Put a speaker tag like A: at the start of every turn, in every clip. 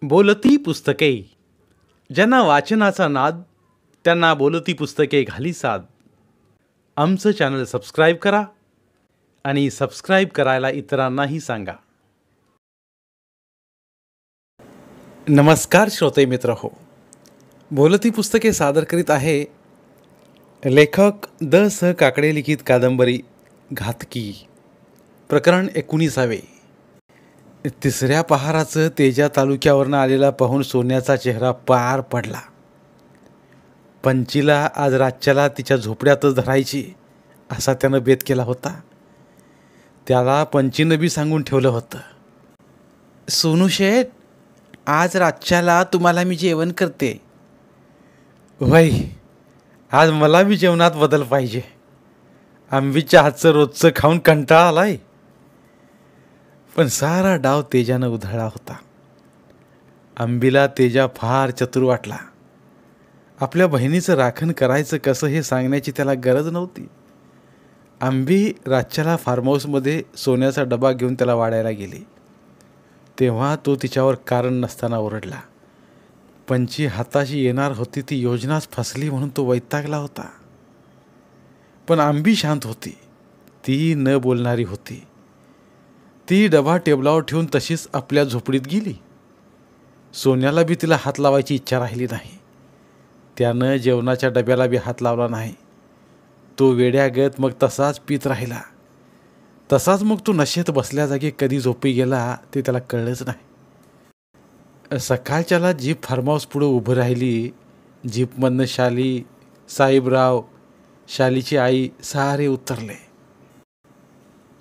A: बोलती पुस्तके. ज्यांना वाचनाचा नाद त्यांना बोलती पुस्तके घाली साद. आमचं चॅनल सबस्क्राईब करा आणि सबस्क्राईब करायला इतरांनाही सांगा. नमस्कार श्रोते मित्र हो, बोलती पुस्तके सादर करीत आहे लेखक द स काकडे लिखित कादंबरी घातकी. प्रकरण 19. तिसऱ्या पहाराचं तेजा तालुक्यावरनं आलेला पाहून सोन्याचा चेहरा पार पडला. पंचीला आज रातच्याला तिच्या झोपड्यातच धरायची असा त्यानं बेत केला होता. त्याला पंचीनं बी सांगून ठेवलं होतं, सोनू शेठ, आज रातच्याला तुम्हाला मी जेवण करते. वय, आज मला बी जेवणात बदल पाहिजे. आंबीच्या हातचं रोजचं खाऊन कंटाळा आलाय. पण सारा डाव तेजानं उधळला होता. आंबीला तेजा फार चतुर वाटला. आपल्या बहिणीचं राखण करायचं कसं हे सांगण्याची त्याला गरज नव्हती. आंबी रातच्याला फार्म हाऊसमध्ये सोन्याचा डबा घेऊन त्याला वाढायला गेली. तेव्हा तो तिच्यावर कारण नसताना ओरडला. पंची हाताशी येणार होती ती योजनाच फसली म्हणून तो वैतागला होता. पण आंबी शांत होती. ती न बोलणारी होती. ती डबा टेबलावर ठेवून तशीच आपल्या झोपडीत गेली. सोन्याला बी तिला हात लावायची इच्छा राहिली नाही. त्यानं जेवणाच्या डब्याला बी हात लावला नाही. तो वेड्यागत मग तसाच पीत राहिला. तसाच मग तो नशेत बसल्या जागी कधी झोपी गेला ते त्याला कळलंच नाही. सकाळच्याला जीप फार्म हाऊस पुढं उभं राहिली. जीपमधनं शाली, साहेबराव, शालीची आई सारे उतरले.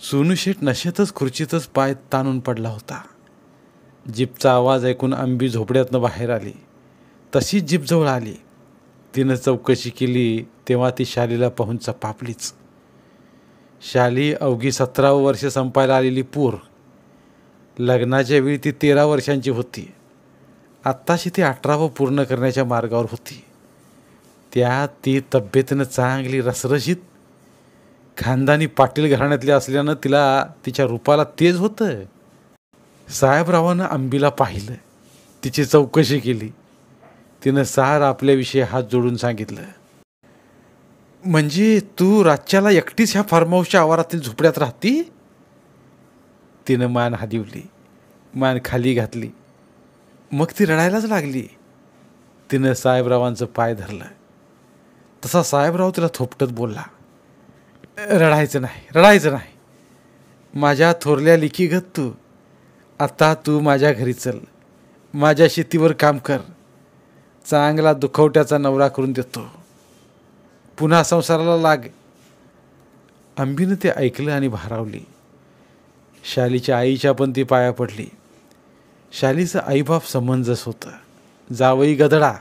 A: सोनू शेठ नशेतच खुर्चीतच पाय ताणून पडला होता. जीपचा आवाज ऐकून आंबी झोपड्यातनं बाहेर आली. तशीच जीपजवळ आली. तिनं चौकशी केली तेव्हा ती शालीला पाहून चपापलीच. शाली अवघी 17 वर्ष संपायला आलेली पूर. लग्नाच्या वेळी ती 13 वर्षांची होती. आत्ताशी ती 18 पूर्ण करण्याच्या मार्गावर होती. त्यात ती तब्येतीनं चांगली रसरशीत, खानदानी पाटील घराण्यातली असल्यानं तिला तिच्या रूपाला तेज होतं. साहेबरावानं आंबीला पाहिलं. तिची चौकशी केली. तिनं सार आपल्याविषयी हात जोडून सांगितलं. म्हणजे तू रातच्याला एकटीच ह्या फार्म हाऊसच्या आवारातील झोपड्यात राहती? तिनं मान हादिवली, मान खाली घातली. मग ती रडायलाच लागली. तिनं साहेबरावांचं पाय धरलं. तसा साहेबराव तिला थोपटत बोलला, रडायचं नाही, रडायचं नाही. माझ्या थोरल्या लिखीगत तू. आता तू माझ्या घरी चल. माझ्या शेतीवर काम कर. चांगला दुखवट्याचा नवरा करून देतो. पुन्हा संसाराला लाग. आंबीनं ते ऐकलं आणि भारावली. शालीच्या आईच्या पण ती पाया पडली. शालीचं आईबाप समंजस होतं. जावई गधडा,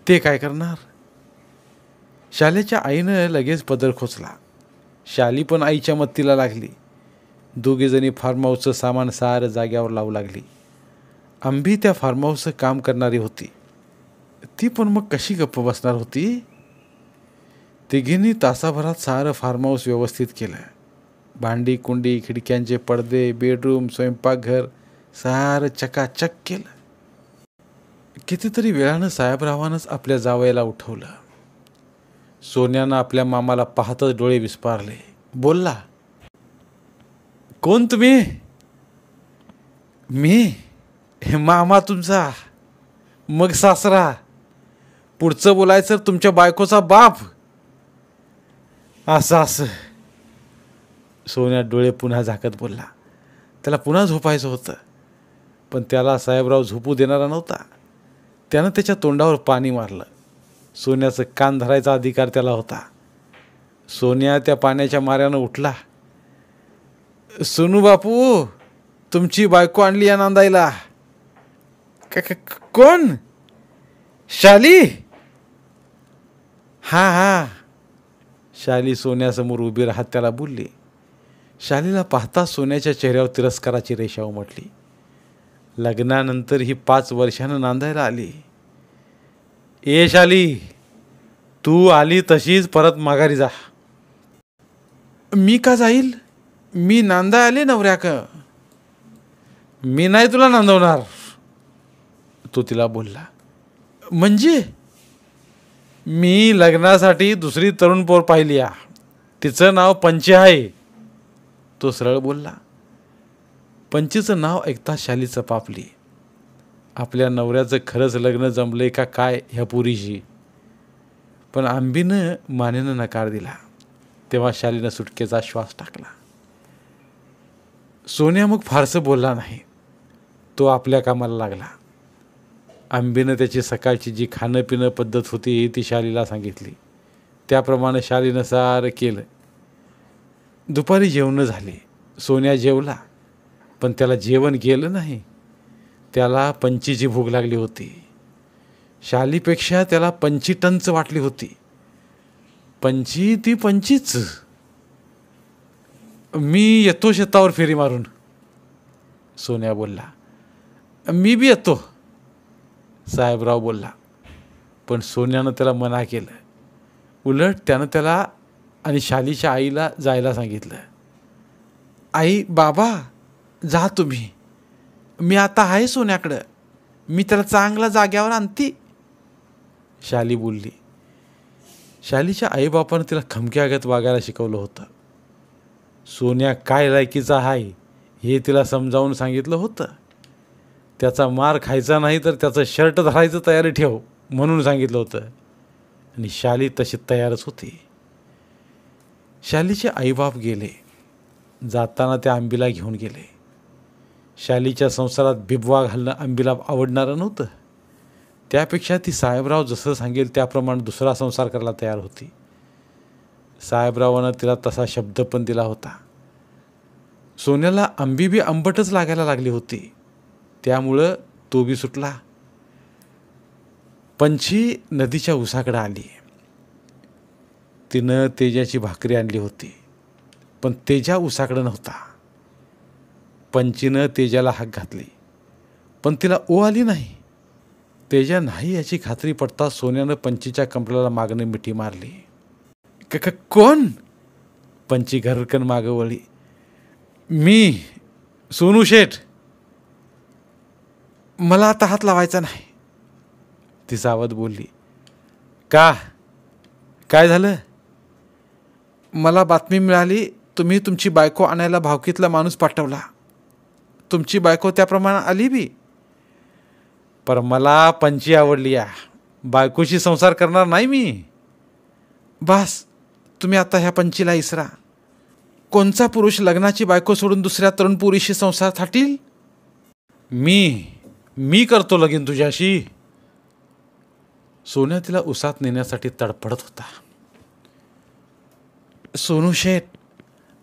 A: ते काय करणार? शालीच्या आईनं लगेच पदर खोचला. शाली पण आईच्या मत्तीला लागली. दोघीजणी फार्म हाऊसचं सामान सारं जाग्यावर लावू लागली. आंबी त्या फार्म हाऊसचं काम करणारी होती. ती पण मग कशी गप्प बसणार होती? तिघींनी तासाभरात सारं फार्म हाऊस व्यवस्थित केलं. भांडी कुंडी, खिडक्यांचे पडदे, बेडरूम, स्वयंपाकघर सारं चकाचक केलं. कितीतरी वेळानं साहेबरावानंच आपल्या जावयाला उठवलं. सोन्यानं आपल्या मामाला पाहतच डोळे विस्पारले. बोलला, कोण तुम्ही? मी? हे मामा तुमचा, मग सासरा, पुढचं बोलायचं तुमच्या बायकोचा बाप. असं. सोन्या डोळे पुन्हा झाकत बोलला. त्याला पुन्हा झोपायचं होतं, पण त्याला साहेबराव झोपू देणारा नव्हता. त्यानं त्याच्या तोंडावर पाणी मारलं. सोन्याचं कान धरायचा अधिकार त्याला होता. सोन्या त्या पाण्याच्या माऱ्यानं उठला. सोनू बापू, तुमची बायको आणली या नांदायला. कोण? शाली? हा. शाली सोन्यासमोर उभी राहत त्याला बोलली. शालीला पाहता सोन्याच्या चेहऱ्यावर तिरस्काराची रेषा उमटली. लग्नानंतर ही 5 वर्षानं नांदायला आली. ए शाली, तू आली तशीच परत माघारी जा. मी का जाईल? मी नांदा आले नवऱ्याक. मी नाही तुला नांदवणार. तो तिला बोलला. म्हणजे मी लग्नासाठी दुसरी तरुण पोर पाहिली आ, तिचं नाव पंची आहे, तो सरळ बोलला. पंचीचं नाव ऐकता शालीचं पापली. आपल्या नवऱ्याचं खरंच लग्न जमलंय का काय ह्या पुरीशी. पण आंबीनं मानेनं नकार दिला. तेव्हा शालीनं सुटकेचा श्वास टाकला. सोन्या मग फारसं बोलला नाही. तो आपल्या कामाला लागला. आंबीनं त्याची सकाळची जी खाणं पिणं पद्धत होती ती शालीला सांगितली. त्याप्रमाणे शालीनं सारं केलं. दुपारी जेवणं झाली. सोन्या जेवला, पण त्याला जेवण गेलं नाही. त्याला पंचीची भूक लागली होती. शालीपेक्षा त्याला 25 टनच वाटली होती. पंची ती पंचीच. मी येतो शेतावर फेरी मारून, सोन्या बोलला. मी बी येतो, साहेबराव बोलला. पण सोन्यानं त्याला मना केलं. उलट त्यानं त्याला आणि शालीच्या आईला जायला सांगितलं. आई बाबा जा तुम्ही, मी आता आहे सोन्याकडं, मी त्याला चांगला जाग्यावर आणते, शाली बोलली. शालीच्या आईबापानं तिला खमक्यागत वागायला शिकवलं होतं. सोन्या काय लायकीचा आहे हे तिला समजावून सांगितलं होतं. त्याचा मार खायचा नाही तर त्याचं शर्ट धरायचं तयारी ठेव म्हणून सांगितलं होतं. आणि शाली तशी तयारच होती. शालीचे आईबाप गेले. जाताना त्या आंबीला घेऊन गेले. शालीच्या संसारात बिबवा घालणं आंबीला आवडणारं नव्हतं. त्यापेक्षा ती साहेबराव जसं सांगेल त्याप्रमाणे दुसरा संसार करायला तयार होती. साहेबरावानं तिला तसा शब्द पण दिला होता. सोन्याला आंबी बी आंबटच लागायला लागली होती. त्यामुळं तो बी सुटला. पंची नदीच्या उसाकडे आली. तिनं तेजाची भाकरी आणली होती, पण तेजा उसाकडे नव्हता. पंचीनं तेजाला हाक घातली, पण तिला ओ आली नाही. तेजा नाही याची खात्री पडता सोन्यानं पंचीच्या कमरेला मागणं मिठी मारली. कोण? पंची घरकन मागं वळली. मी सोनू शेठ. मला आता हात लावायचा नाही, ती सावध बोलली. का? काय झालं? मला बातमी मिळाली तुम्ही तुमची बायको आणायला भावकीतला माणूस पाठवला. तुमची बायको त्याप्रमाणे आली बी. पर मला पंची आवडली या, बायकोशी संसार करणार नाही मी. बास, तुम्ही आता ह्या पंचीला इसरा. कोणचा पुरुष लग्नाची बायको सोडून दुसऱ्या तरुण पुरीशी संसार थाटील? मी करतो लगीन तुझ्याशी. सोन्या तिला उसात नेण्यासाठी तडफडत होता. सोनू शेठ,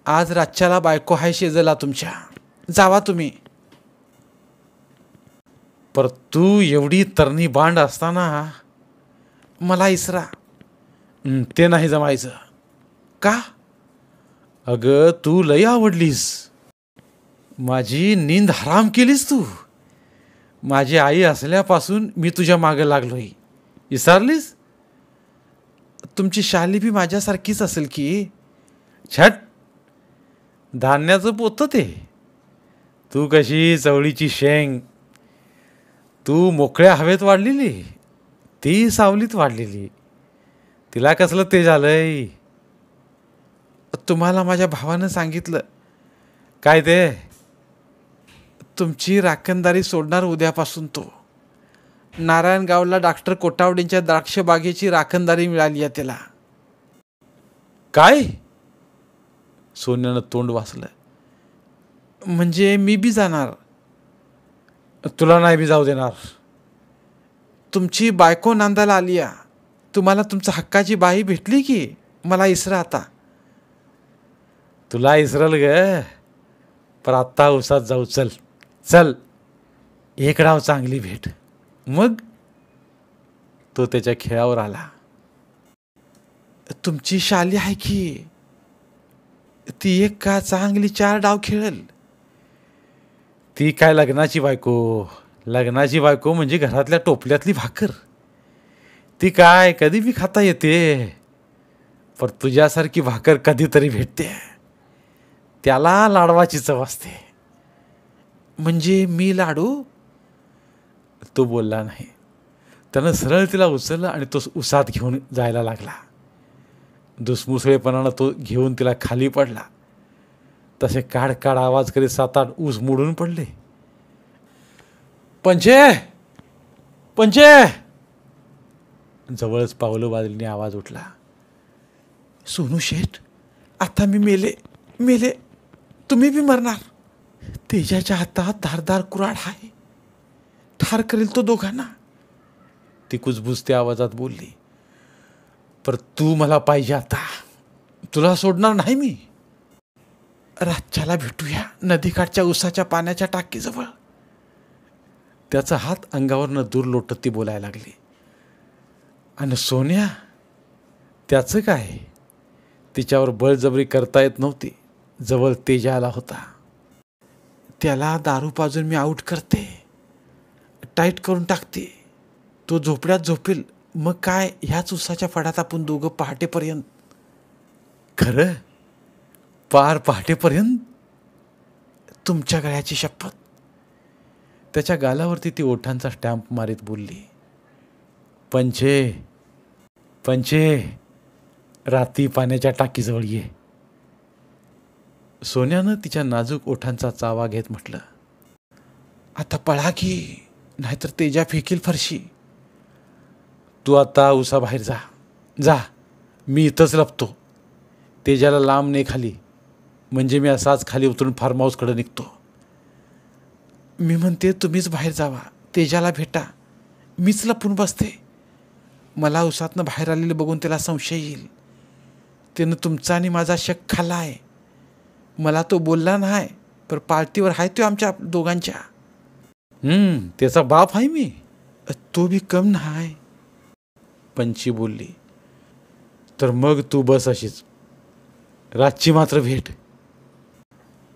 A: आज रातच्याला बायको हाय शेजला तुमच्या, जावा तुम्ही. पर तू एवढी तरणी बांड असताना मला इसरा. ते नाही जमायचं. का? अगं तू लई आवडलीस. माझी नींद हराम केलीस तू. माझी आई असल्यापासून मी तुझ्या मागं लागलोय, विसरलीस? तुमची शाली बी माझ्यासारखीच असेल की. छट, धान्याचं पोतं ते. तू कशी चवळीची शेंग. तू मोकळ्या हवेत वाढलेली, ती सावलीत वाढलेली. तिला कसलं ते झालंय? तुम्हाला माझ्या भावानं सांगितलं. काय ते? तुमची राखणदारी सोडणार उद्यापासून तो. नारायणगावला डॉक्टर कोटावडेंच्या द्राक्ष बागेची राखणदारी मिळाली आहे त्याला. काय? सोन्यानं तोंड वासलं. म्हणजे मी बी जाणार. तुला नाही बी जाऊ देणार. तुमची बायको नांदायला आली या. तुम्हाला तुमच्या हक्काची बाई भेटली की. मला इसरा आता. तुला इसरल ग, पर आत्ता उसात जाऊ. चल चल, एक डाव चांगली भेट. मग तो त्याच्या खेळावर आला. तुमची शाली आहे की, ती एक का चांगली 4 डाव खेळेल. ती काय लग्नाची बायको. लग्नाची बायको म्हणजे घरातल्या टोपल्यातली भाकर. ती काय कधी बी खाता येते. पर तुझ्यासारखी भाकर कधीतरी भेटते. त्याला लाडवाची चव असते. म्हणजे मी लाडू? तो बोलला नाही. त्यानं सरळ तिला उचललं आणि तो उसात घेऊन जायला लागला. दुसमुसळेपणानं तो घेऊन तिला खाली पडला. तसे काढ आवाज करीत 7-8 ऊस मोडून पडले. पंचे पंचे, जवळच पावलं वाजल्याने आवाज उठला. सोनू शेठ, आता मी मेले, तुम्ही बी मरणार. तेजाच्या हातात धारदार कुऱ्हाड आहे, ठार करेल तो दोघांना. ती कुजबुजत्या आवाजात बोलली. पर तू मला पाहिजे आता, तुला सोडणार नाही मी. रातच्याला भेटूया नदीकाठच्या उसाच्या पाण्याच्या टाकीजवळ. त्याचा हात अंगावरनं दूर लोटत ती बोलायला लागली. आणि सोन्या, त्याचं काय? तिच्यावर बळजबरी करता येत नव्हती. जवळ तेजा आला होता. त्याला दारू पाजून मी आऊट करते, टाईट करून टाकते. तो झोपड्यात झोपेल. मग काय, ह्याच उसाच्या फडात आपण दोघं पहाटेपर्यंत. खरं? पार पहाटेपर्यंत? तुमच्या गळ्याची शपथ. त्याच्या गालावरती ती ओठांचा स्टॅम्प मारीत बोलली. पंचे, रात्री पाण्याच्या टाकीजवळ ये. सोन्यानं तिच्या नाजूक ओठांचा चावा घेत म्हटलं. आता पळा की, नाहीतर तेजा फेकील फरशी. तू आता उसाबाहेर जा, मी इथंच लपतो. तेजाला लांब ने खाली, म्हणजे मी असाच खाली उतरून फार्म हाऊसकडे निघतो. मी म्हणते तुम्हीच बाहेर जावा, तेजाला भेटा. मीच लपून बसते. मला उसातनं बाहेर आलेलं बघून त्याला संशय येईल. त्यानं तुमचा आणि माझा शक खाल्ला आहे. मला तो बोलला नाही, पण पार्टीवर आहे तो आमच्या दोघांच्या. त्याचा बाप आहे मी. तो बी कम नाही, पंची बोलली. तर मग तू बस अशीच, रातची मात्र भेट.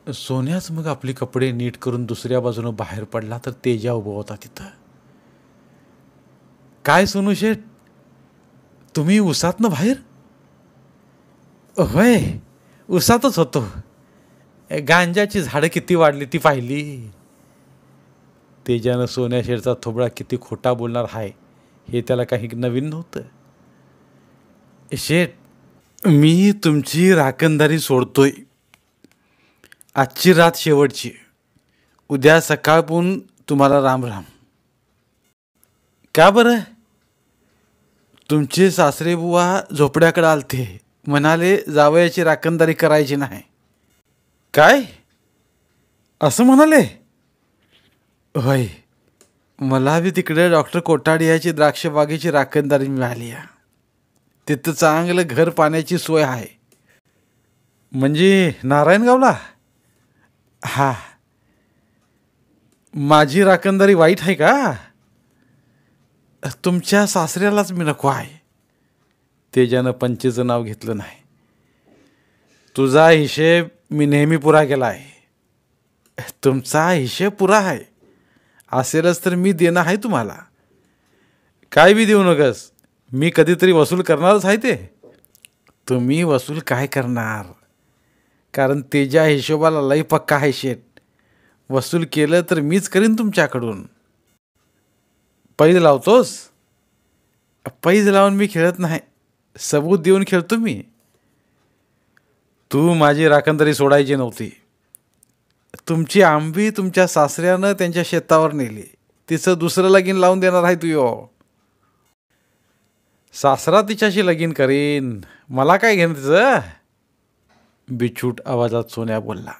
A: सोन्याच मग आपले कपडे नीट करून दुसऱ्या बाजूनं बाहेर पडला तर तेजा उभा होता तिथं. काय सोनू शेठ, तुम्ही उसातनं बाहेर? होय, उसातच होतो. गांजाची झाडं किती वाढली ती पाहिली. तेजानं सोन्या शेठचा थोबडा किती खोटा बोलणार आहे हे त्याला काही नवीन नव्हतं. शेठ, मी तुमची राखणदारी सोडतोय. आजची रात शेवटची. उद्या सकाळपून तुम्हाला राम राम. का बरं? तुमचे सासरे बुवा झोपड्याकडे आलते, म्हणाले जावयाची राखणदारी करायची नाही. काय असं म्हणाले? होय, मला बी तिकडे डॉक्टर कोठाडी याची द्राक्ष बागेची राखणदारी मिळाली आहे. तिथं चांगलं घर पाण्याची सोय आहे. म्हणजे नारायणगावला? हा. माझी राखणदारी वाईट आहे का? तुमच्या सासऱ्यालाच मी नको आहे. तेजानं पंचेचं नाव घेतलं नाही. तुझा हिशेब मी नेहमी पुरा केला आहे. तुमचा हिशेब पुरा आहे असेलच तर मी देणं आहे तुम्हाला. काय बी देऊ नकस, मी कधीतरी वसूल करणारच आहे ते. तुम्ही वसूल काय करणार? कारण तेजा हिशोबाला लई पक्का आहे शेठ. वसूल केलं तर मीच करीन तुमच्याकडून. पैज लावतोस? पैज लावून मी खेळत नाही, सबूत देऊन खेळतो मी. तू माझी राखणदारी सोडायची नव्हती. तुमची आंबी तुमच्या सासऱ्यानं त्यांच्या शेतावर नेली. तिचं दुसरं लगीन लावून देणार आहे तू. सासरा तिच्याशी लगीन करीन, मला काय घेणं तिचं? बिछूट आवाजात सोन्या बोलला.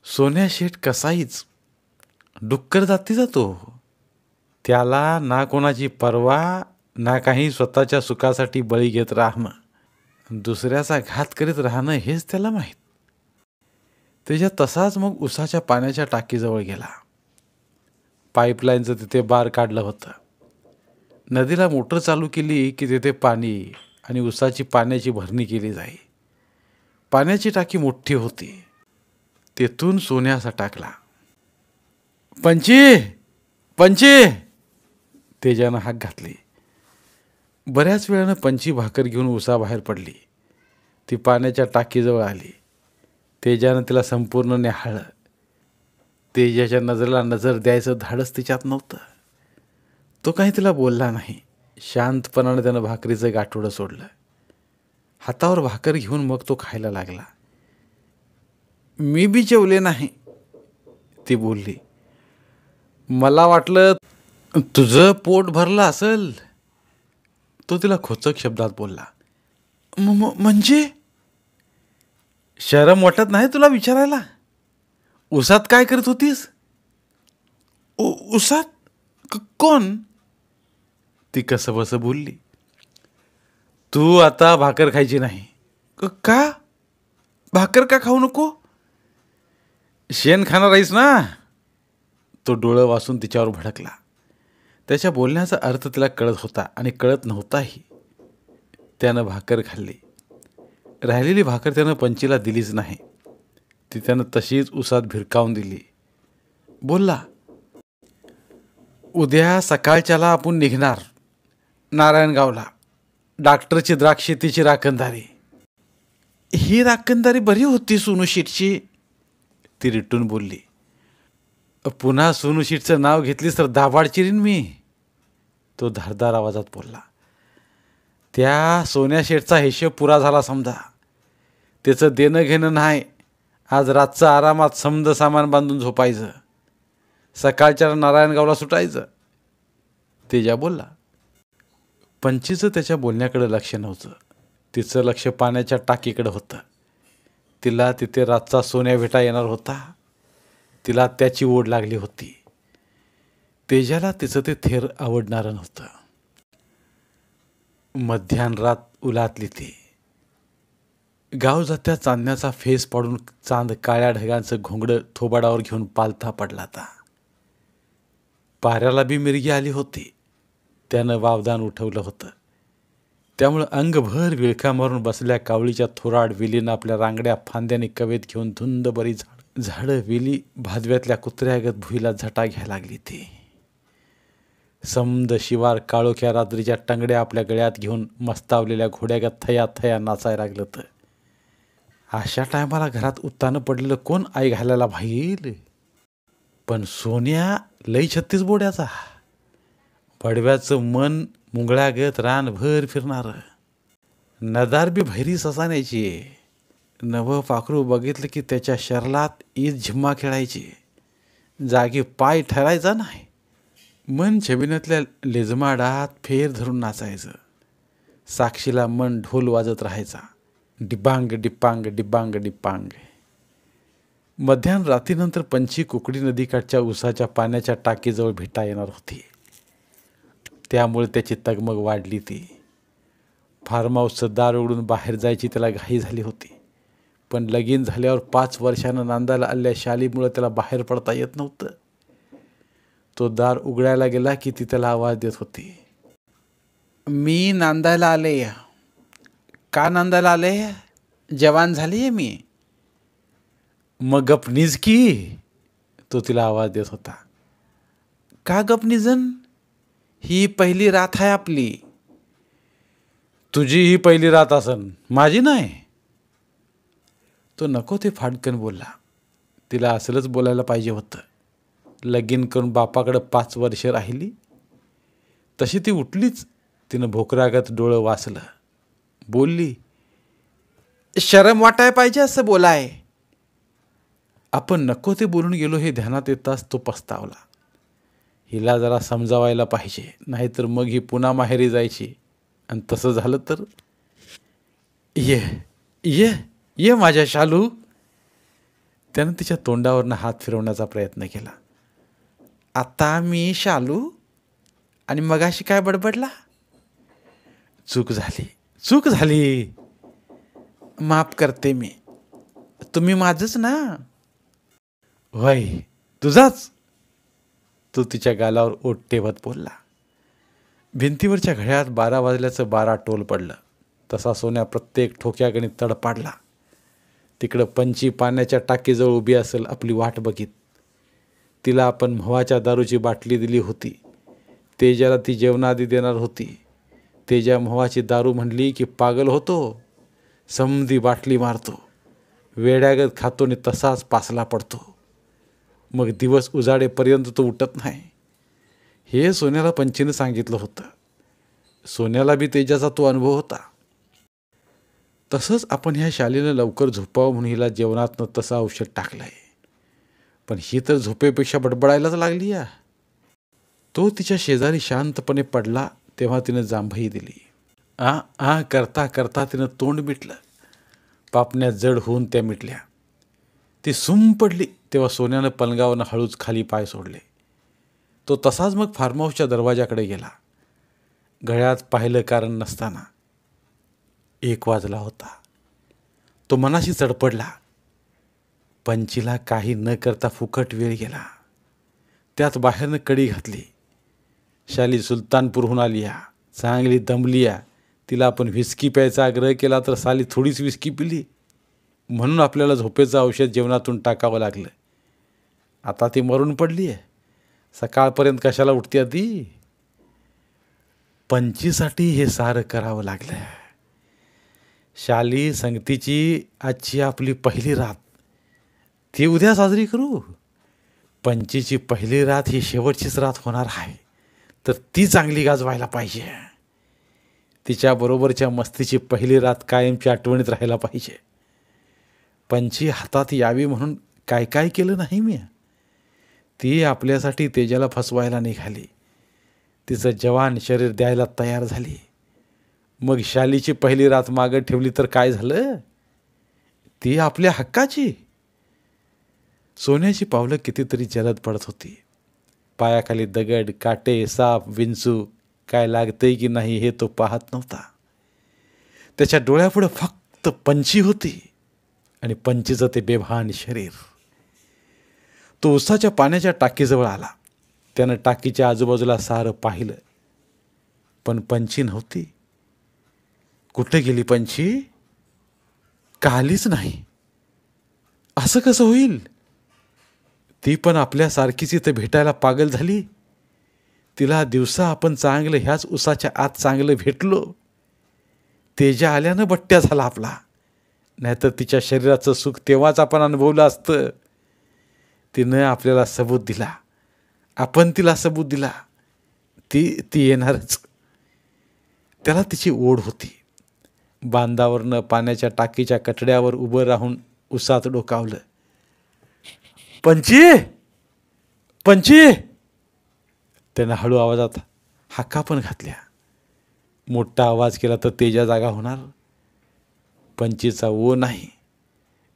A: सोन्या शेठ कसाहीच डुक्कर जाती जातो. त्याला ना कोणाची पर्वा ना काही स्वतःच्या सुखासाठी बळी घेत राहणं, दुसऱ्याचा घात करीत राहणं हेच त्याला माहीत. त्याच्या तसाच मग उसाच्या पाण्याच्या टाकीजवळ गेला. पाईपलाईनचं तिथे बार काढलं होतं. नदीला मोटर चालू केली की तिथे पाणी आणि उसाची पाण्याची भरणी केली जाई. पाण्याची टाकी मोठी होती. तेथून सोन्या असा टाकला. पंची, तेजानं हाक घातली. बऱ्याच वेळानं पंची भाकर घेऊन उसाबाहेर पडली. ती पाण्याच्या टाकीजवळ आली. तेजानं तिला संपूर्ण न्याहाळलं. तेजाच्या नजरेला नजर द्यायचं धाडस तिच्यात नव्हतं. तो काही तिला बोलला नाही. शांतपणाने त्यानं भाकरीचं गाठोडं सोडलं. हातावर भाकर घेऊन मग तो खायला लागला. मी बी जेवले नाही, ती बोलली. मला वाटलं तुझं पोट भरलं असेल, तो तिला खोचक शब्दात बोलला. म्हणजे शरम वाटत नाही तुला विचारायला? उसात काय करत होतीस? उसात? कोण? ती कसंबसं बोलली. तू आता भाकर खायची नाही. का? भाकर का खाऊ नको? शेण खाणार आहेस ना? तो डोळं वासून तिच्यावर भडकला. त्याच्या बोलण्याचा अर्थ तिला कळत होता आणि कळत नव्हताही. त्यानं भाकर खाल्ली. राहिलेली भाकर त्यानं पंचीला दिलीच नाही. ती त्यानं तशीच उसात भिरकावून दिली. बोलला, उद्या सकाळच्याला आपण निघणार नारायणगावला. डॉक्टरची द्राक्ष शेतीची राखणदारी. ही राखणदारी बरी होती सोनू शेठची, ती रिटून बोलली. पुन्हा सोनू शेठचं नाव घेतलीस तर दाभाड चिरीन मी, तो धारदार आवाजात बोलला. त्या सोन्या शेठचा हिशोब पुरा झाला समजा. त्याचं देणं घेणं नाही. आज रातचं आरामात समद सामान बांधून झोपायचं. सकाळच्या नारायणगावला सुटायचं, तेजा बोलला. पंचीचं त्याच्या बोलण्याकडे लक्ष नव्हतं. तिचं लक्ष पाण्याच्या टाकीकडे होतं. तिला तिथे रातचा सोन्या भेटा येणार होता. तिला त्याची ओढ लागली होती. तेजाला तिचं ते थेर आवडणारं नव्हतं. मध्यान रात उलातली ती. गाव जात्या चांदण्याचा फेस पाडून चांद काळ्या ढगांचं घोंगडं थोबाडावर घेऊन पालथा पडलाता. पाऱ्याला बी मिरगी आली होती. त्यानं वावदान उठवलं होतं. त्यामुळं अंगभर विळखा मारून बसल्या कावळीच्या थोराड विलीनं आपल्या रांगड्या फांद्याने कवेत घेऊन धुंद बरी झाडं विली भादव्यातल्या कुत्र्यागत भुईला झटा घ्यायला लागली ती. समद शिवार काळोख्या रात्रीच्या टंगड्या आपल्या गळ्यात घेऊन मस्तावलेल्या घोड्यागत थया थया नाचायला लागलं. तर अशा टायमाला घरात उत्तानं पडलेलं कोण आई घालायला भाईल? पण सोन्या लई 36 बोड्याचा. पडव्याचं मन मुंगळ्यागत रानभर फिरणार. नदार बी भैरी ससाण्याची. नवं पाखरू बघितलं की त्याच्या शरलात ईद झिम्मा खेळायची. जागी पाय ठरायचा नाही. मन छबिन्यातल्या लेजमाडात फेर धरून नाचायचं. साक्षीला मन ढोल वाजत राहायचा. डिबांग डिपांग डिबांग डिपांग. मध्यान रात्रीनंतर पंची कुकडी नदीकाठच्या उसाच्या पाण्याच्या टाकीजवळ भेटा येणार होती. त्यामुळे त्याची तगमग वाढली. ती फार्म हाऊसचं दार उघडून बाहेर जायची त्याला घाई झाली होती. पण लगीन झाल्यावर 5 वर्षानं नांदायला आलेल्या शालीमुळे त्याला बाहेर पडता येत नव्हतं. तो दार उघडायला गेला की ती त्याला आवाज देत होती. मी नांदायला आले. का नांदायला आले? जवान झाली आहे मी. मग गपनीज की, तो तिला आवाज देत होता. का गपनीजन? ही पहिली रात आहे आपली. तुझी ही पहिली रात असन, माझी नाही. तो नको ते फाडकन बोलला. तिला असलंच बोलायला पाहिजे होतं. लगीन करून बापाकडं 5 वर्ष राहिली. तशी ती उठलीच. तिनं भोकरागत डोळं वाचलं. बोलली, शरम वाटाय पाहिजे असं बोलाय. आपण नको ते बोलून गेलो हे ध्यानात येताच तो पस्तावला. हिला जरा समजावायला पाहिजे, नाहीतर मग ही पुन्हा माहेरी जायची. आणि तसं झालं तर ये ये ये माझ्या शालू. त्यानं तिच्या तोंडावरनं हात फिरवण्याचा प्रयत्न केला. आता मी शालू? आणि मगाशी काय बडबडला? चूक झाली. माफ करते मी. तुम्ही माझंच ना? होय, तुझाच. तो तिच्या गालावर ओठ ठेवत बोलला. भिंतीवरच्या घड्याळात 12 वाजल्याचं 12 टोल पडलं. तसा सोन्या प्रत्येक ठोक्यागणित तडपाडला. तिकडं पंची पाण्याच्या टाकीजवळ उभी असेल आपली वाट बघीत. तिला आपण म्हावाच्या दारूची बाटली दिली होती. तेजाला ती जेवणाआधी देणार होती. तेजा म्हावाची दारू म्हणली की पागल होतो. समधी बाटली मारतो. वेड्यागत खातो आणि तसाच पासला पडतो. मग दिवस उजाडेपर्यंत तो उठत नाही. हे सोन्याला पंचीनं सांगितलं होतं. सोन्याला बी तेजाचा तो अनुभव होता. तसंच आपण ह्या शालीनं लवकर झोपावं म्हणून हिला जेवणातनं तसं औषध टाकलंय. पण ही तर झोपेपेक्षा बडबडायलाच लागली या. तो तिच्या शेजारी शांतपणे पडला तेव्हा तिनं जांभई दिली. आ आ करता करता तिनं तोंड मिटलं. पापण्या जड होऊन त्या मिटल्या. ती सुम पडली तेव्हा सोन्यानं पलंगावरनं हळूच खाली पाय सोडले. तो तसाच मग फार्म हाऊसच्या दरवाजाकडे गेला. घड्याळात पाहिलं कारण नसताना 1 वाजला होता. तो मनाशी चडपडला. पंचीला काही न करता फुकट वेळ गेला. त्यात बाहेरनं कडी घातली. शाली सुलतानपूरहून आली या, चांगली दमली या. तिला आपण व्हिस्की प्यायचा आग्रह केला तर साली थोडीच व्हिस्की पिली. म्हणून आपल्याला झोपेचं औषध जेवणातून टाकावं लागलं. आता ती मरून पडली आहे. सकाळपर्यंत कशाला उठते ती. पंचीसाठी हे सारं करावं लागलं. शाली संगतीची आजची आपली पहिली रात, ती उद्या साजरी करू. पंचीची पहिली रात ही शेवटचीच रात होणार आहे, तर ती चांगली गाजवायला पाहिजे. तिच्याबरोबरच्या मस्तीची पहिली रात कायमची आठवणीत राहायला पाहिजे. पंची हातात यावी म्हणून काय काय केलं नाही मी. ती आपल्यासाठी तेजाला फसवायला निघाली. तिचं जवान शरीर द्यायला तयार झाली. मग शालीची पहिली रात मागं ठेवली तर काय झालं. ती आपल्या हक्काची. सोन्याची पावलं कितीतरी जलद पडत होती. पायाखाली दगड, काटे, साप, विंचू काय लागतंय की नाही हे तो पाहत नव्हता. त्याच्या डोळ्यापुढं फक्त पंची होती आणि पंचीचं ते बेभान शरीर. तो उसाच्या पाण्याच्या टाकीजवळ आला. त्यानं टाकीच्या आजूबाजूला सारं पाहिलं, पण पंची नव्हती. कुठे गेली पंची. कालीच नाही. असं कसं होईल. ती पण आपल्यासारखीच इथं भेटायला पागल झाली. तिला दिवसा आपण चांगलं ह्याच उसाच्या आत चांगलं भेटलो. तेजा आल्यानं बट्ट्या झाला आपला. नाहीतर तिच्या शरीराचं सुख तेव्हाच आपण अनुभवलं असतं. तिनं आपल्याला सबूत दिला, आपण तिला सबूत दिला. ती येणारच. त्याला तिची ओढ होती. बांधावरनं पाण्याच्या टाकीच्या कठड्यावर उभं राहून उसात डोकावलं. पंची, पंची. त्यानं हळू आवाजात हाका पण घातल्या. मोठा आवाज केला तर तेजा जागा होणार. पंचीचा ओ नाही,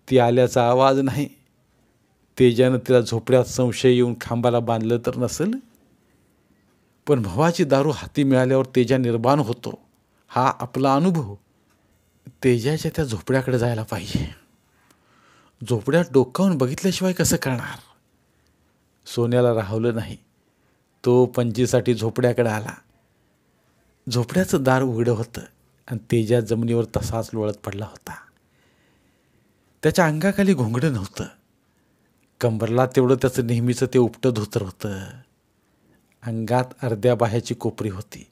A: ती आल्याचा आवाज नाही. तेजानं तिला झोपड्यात संशय येऊन खांबाला बांधलं तर नसेल. पण भवाची दारू हाती मिळाल्यावर तेजा निर्बाण होतो, हा आपला अनुभव. तेजाच्या त्या झोपड्याकडे जायला पाहिजे. झोपड्यात डोकावून बघितल्याशिवाय कसं करणार. सोन्याला राहवलं नाही. तो पंचीसाठी झोपड्याकडे आला. झोपड्याचं दार उघडं होतं आणि तेजा जमिनीवर तसाच लोळत पडला होता. त्याच्या अंगाखाली घोंगडं नव्हतं. कंबरला तेवढं त्याचं नेहमीचं ते उपटं धोतर होतं. अंगात अर्ध्या बाह्याची कोपरी होती.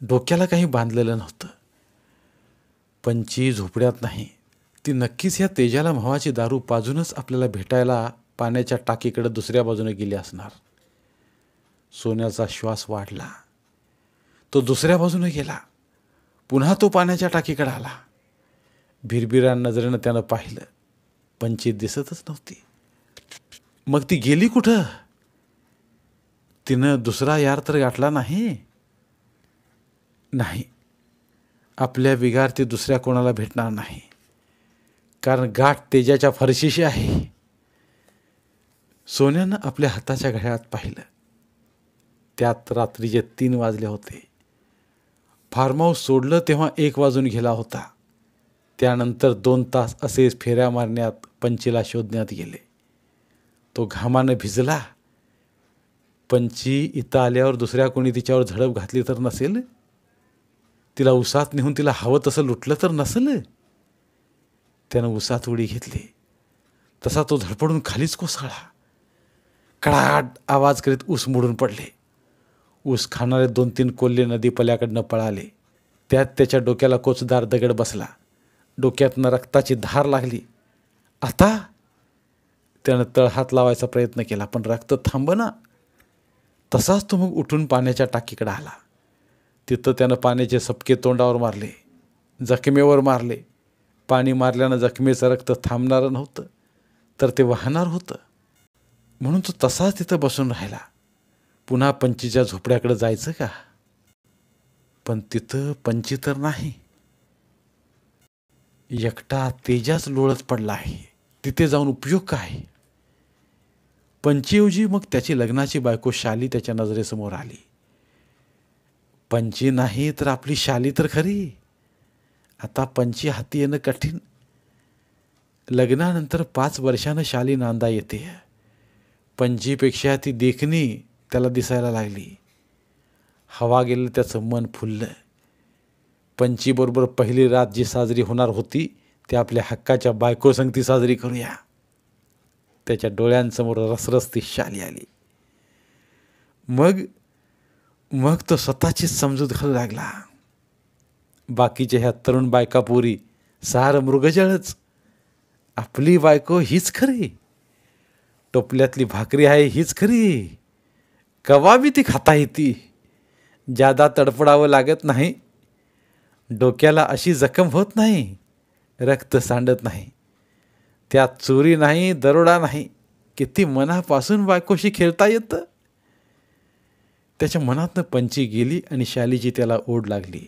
A: डोक्याला काही बांधलेलं नव्हतं. पंची झोपड्यात नाही. ती नक्कीच ह्या तेजाला म्हवाची दारू पाजूनच आपल्याला भेटायला पाण्याच्या टाकीकडे दुसऱ्या बाजूने गेली असणार. सोन्याचा श्वास वाढला. तो दुसऱ्या बाजूने गेला. पुन्हा तो पाण्याच्या टाकीकडे आला. भिरभिरा नजरेनं त्यानं पाहिलं. पंची दिसतच नव्हती. मग ती गेली कुठं. तिनं दुसरा यार तर गाठला नाही. नाही, आपल्या बिगार ती दुसऱ्या कोणाला भेटणार नाही. कारण गाठ तेजाच्या फरशीशी आहे. सोन्यानं आपल्या हाताच्या घड्याळात पाहिलं. त्यात रात्रीचे 3 वाजले होते. फार्म हाऊस सोडलं तेव्हा 1 वाजून गेला होता. त्यानंतर 2 तास असेच फेऱ्या मारण्यात पंचीला शोधण्यात गेले. तो घामानं भिजला. पंची इथं आल्यावर दुसऱ्या कोणी तिच्यावर झडप घातली तर नसेल. तिला उसात नेऊन तिला हवं तसं लुटलं तर नसेल. त्यानं उसात उडी घेतली. तसा तो धडपडून खालीच कोसळला. कडाड आवाज करीत ऊस मोडून पडले. ऊस खाणारे 2-3 कोल्हे नदी पल्याकडनं पळाले. त्यात त्याच्या डोक्याला कोचदार दगड बसला. डोक्यातनं रक्ताची धार लागली. आता त्यानं तळहात लावायचा प्रयत्न केला, पण रक्त थांबना. तसाच तो मग उठून पाण्याच्या टाकीकडे आला. तिथं त्यानं पाण्याचे सपके तोंडावर मारले, जखमेवर मारले. पाणी मारल्यानं जखमेचं रक्त थांबणारं नव्हतं, तर ते वाहणार होतं. म्हणून तो तसाच तिथं बसून राहिला. पुन्हा पंचीच्या झोपड्याकडे जायचं का? पण तिथं पंची तर नाही. एकटा तेजाच लोळत पडला आहे. तिथे जाऊन उपयोग काय? पंचीऐवजी मग त्याची लग्नाची बायको शाली त्याच्या नजरेसमोर आली. पंची नाही तर आपली शाली तर खरी. आता पंची हाती येणं कठीण. लग्नानंतर 5 वर्षानं शाली नांदा येते. पंचीपेक्षा ती देखणी त्याला दिसायला लागली. हवा गेलं त्याचं मन फुललं. पंचीबरोबर पहिली रात जी साजरी होणार होती ती आपल्या हक्काच्या बायकोसंगती साजरी करूया. त्याच्या डोळ्यांसमोर रसरसती शाली आली. मग तो स्वतःचीच समजूत घालू लागला. बाकीच्या ह्या तरुण बायका पोरी सार मृगजळच. आपली बायको हीच खरी. टोपल्यातली भाकरी आहे हीच खरी. कवा बी ती खाता येती. जादा तडफडावं लागत नाही. डोक्याला अशी जखम होत नाही. रक्त सांडत नाही. त्यात चोरी नाही, दरोडा नाही. किती मनापासून बायकोशी खेळता येतं. त्याच्या मनातनं पंची गेली आणि शालीची त्याला ओढ लागली.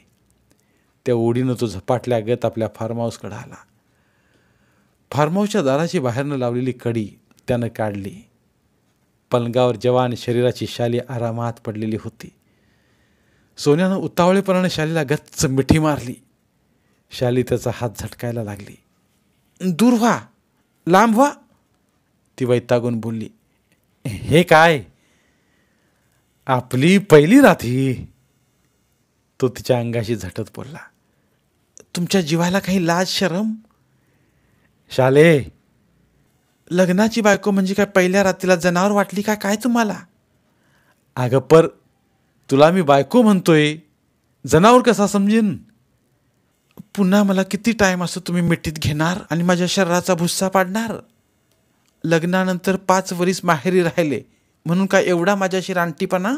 A: त्या ओढीनं तो झपाटल्यागत आपल्या फार्म हाऊसकडे आला. फार्म हाऊसच्या दाराची बाहेरनं लावलेली कडी त्यानं काढली. पलंगावर जवान शरीराची शाली आरामात पडलेली होती. सोन्यानं उतावळेपणाने शालीला गच्च मिठी मारली. शाली त्याचा हात झटकायला लागली. दूर व्हा, लांब व्हा, ती वैतागून बोलली. हे काय? आपली पहिली रात्री. तो तिच्या अंगाशी झटत बोलला. तुमच्या जीवाला काही लाज शरम? शाले, लग्नाची बायको म्हणजे काय पहिल्या रात्रीला जनावर वाटली का काय तुम्हाला? अगं पर तुला मी बायको म्हणतोय, जनावर कसा समजेन? पुन्हा मला किती टाईम असं तुम्ही मिठीत घेणार आणि माझ्या शरीराचा भुस्सा पाडणार? लग्नानंतर 5 वर्ष माहेरी राहिले म्हणून काय एवढा माझ्याशी रानटीपणा?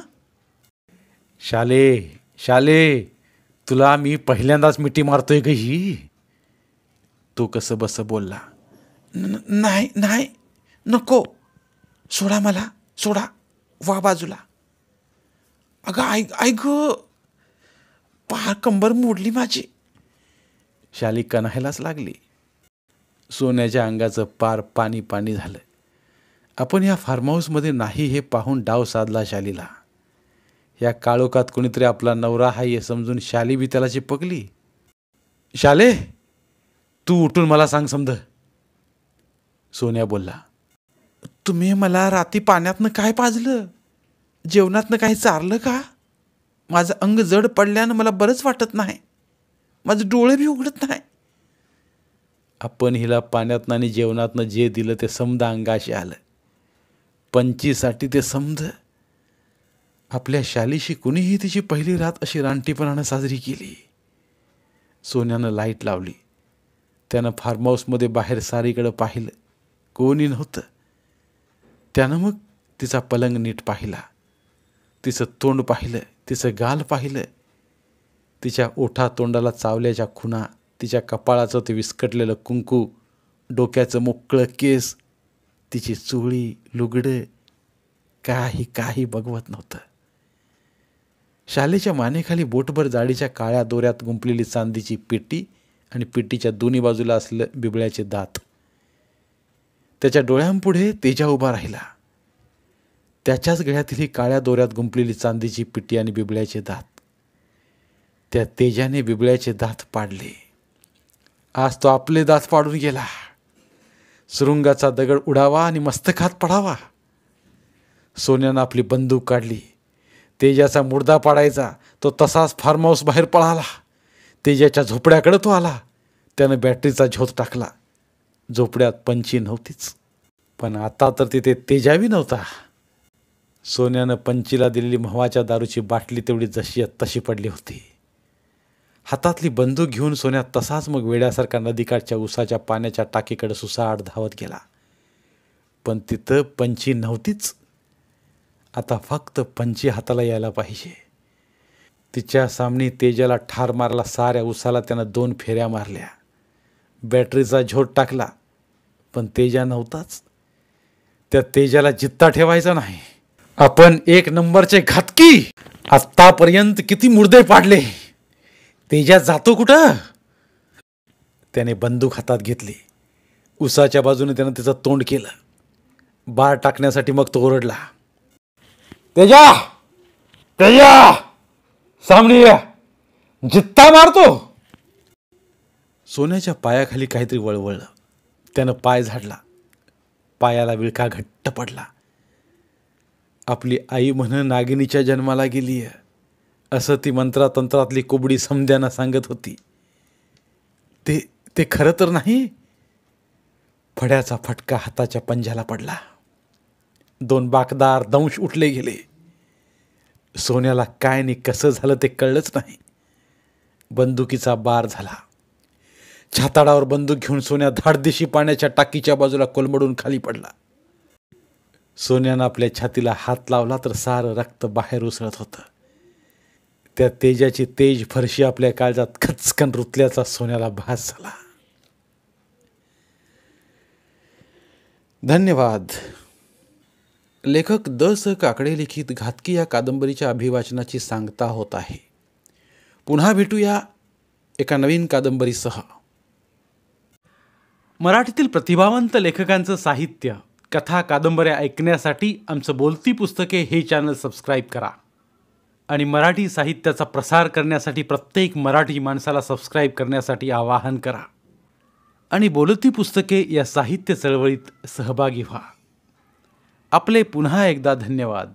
A: शाले, तुला मी पहिल्यांदाच मिठी मारतोय ग ही. तो कसं बस बोलला. नाही, नको, सोडा मला, सोडा, वा बाजूला. अगं ऐक ग, पार कंबर मोडली माझी. शाली कणायलाच लागली. सोन्याच्या अंगाचं पार पाणी पाणी झालं. आपण या फार्म हाऊसमध्ये नाही हे पाहून डाव साधला शालीला. या काळोखात कोणीतरी आपला नवरा आहे हे समजून शाली बी त्याला चिपकली. शाले, तू उठून मला सांग समज. सोन्या बोलला. तुम्ही मला राती पाण्यातनं काय पाजलं? जेवणातनं काही चारलं का? माझं अंग जड पडल्यानं मला बरंच वाटत नाही. माझं डोळे बी उघडत नाही. आपण हिला पाण्यातनं आणि जेवणातनं जे दिलं ते समद अंगाशी आलं. पंचीसाठी ते समज. आपल्या शालीशी कुणीही तिची पहिली रात अशी रानटीपणानं साजरी केली. सोन्यानं लाईट लावली. त्यानं फार्म हाऊसमध्ये बाहेर सारीकडं पाहिलं. कोणी नव्हतं. त्यानं मग तिचा पलंग नीट पाहिला. तिचं तोंड पाहिलं, तिचं गाल पाहिलं, तिच्या ओठा तोंडाला चावल्याच्या खुणा, तिच्या कपाळाचं ते विस्कटलेलं कुंकू, डोक्याचं मोकळं केस, तिची चुळी, लुगडं, काही बघवत नव्हतं. शालेच्या मानेखाली बोटभर जाडीच्या काळ्या दोऱ्यात गुंपलेली चांदीची पेटी आणि पेटीच्या दोन्ही बाजूला असलेलं बिबळ्याचे दात. त्याच्या डोळ्यांपुढे तेजा उभा राहिला. त्याच्याच गळ्यातील ही काळ्या दोऱ्यात गुंपलेली चांदीची पेटी आणि बिबळ्याचे दात. त्या तेजाने बिबळ्याचे दात पाडले. आज तो आपले दात पाडून गेला. सुरुंगाचा दगड उडावा आणि मस्तकात पडावा. सोन्यानं आपली बंदूक काढली. तेजाचा मुर्दा पाडायचा. तो तसाच फार्म हाऊस बाहेर पळाला. तेजाच्या झोपड्याकडे तो आला. त्यानं बॅटरीचा झोत टाकला. झोपड्यात पंची नव्हतीच, पण आता तर तिथे तेजावी नव्हता. सोन्यानं पंचीला दिलेली म्हावाच्या दारूची बाटली तेवढी जशी तशी पडली होती. हातातली बंदूक घेऊन सोन्या तसाच मग वेड्यासारखा नदीकाठच्या उसाच्या पाण्याच्या टाकीकडे सुसाट धावत गेला. पण तिथं पंची नव्हतीच. आता फक्त पंची हाताला यायला पाहिजे. तिच्या सामने तेजाला ठार मारला. साऱ्या उसाला त्यानं 2 फेऱ्या मारल्या. बॅटरीचा झोत टाकला, पण तेजा नव्हताच. त्या तेजाला जित्ता ठेवायचा नाही. आपण 1 नंबरचे घातकी. आत्तापर्यंत किती मुर्दे पाडले. तेजा जातो कुठं? त्याने बंदूक हातात घेतली. उसाच्या बाजूने त्यानं तिचं तोंड केलं. बार टाकण्यासाठी मग तो ओरडला, तेजा, तेजा, सामने ये, जित्ता मारतो. सोन्याच्या पायाखाली काहीतरी वळवळलं. त्यानं पाय झाडला. पायाला विळखा घट्ट पडला. आपली आई म्हण नागिनीच्या जन्माला गेलीय असं ती मंत्रातंत्रातली कुबडी समद्यांना सांगत होती. ते खरं तर नाही. फड्याचा फटका हाताच्या पंजाला पडला. 2 बाकदार दंश उठले गेले. सोन्याला काय आणि कसं झालं ते कळलंच नाही. बंदुकीचा बार झाला. छाताडावर बंदूक घेऊन सोन्या धाडदिशी पाण्याच्या टाकीच्या बाजूला कोलमडून खाली पडला. सोन्यानं आपल्या छातीला हात लावला तर सारं रक्त बाहेर उसळत होतं. त्या तेजाची तेज फरशी आपल्या काळजात खचकन रुतल्याचा सोन्याला भास झाला. धन्यवाद. लेखक द स काकडे लिखित घातकी या कादंबरीच्या अभिवाचनाची सांगता होत आहे. पुन्हा भेटूया एका नवीन कादंबरीसह. मराठीतील प्रतिभावंत लेखकांचं साहित्य, कथा, कादंबऱ्या ऐकण्यासाठी आमचं बोलती पुस्तके हे चॅनल सबस्क्राईब करा. आणि मराठी साहित्याचा प्रसार करण्यासाठी प्रत्येक मराठी माणसाला सबस्क्राईब करण्यासाठी आवाहन करा. आणि बोलती पुस्तके या साहित्य चळवळीत सहभागी व्हा. आपले पुन्हा एकदा धन्यवाद.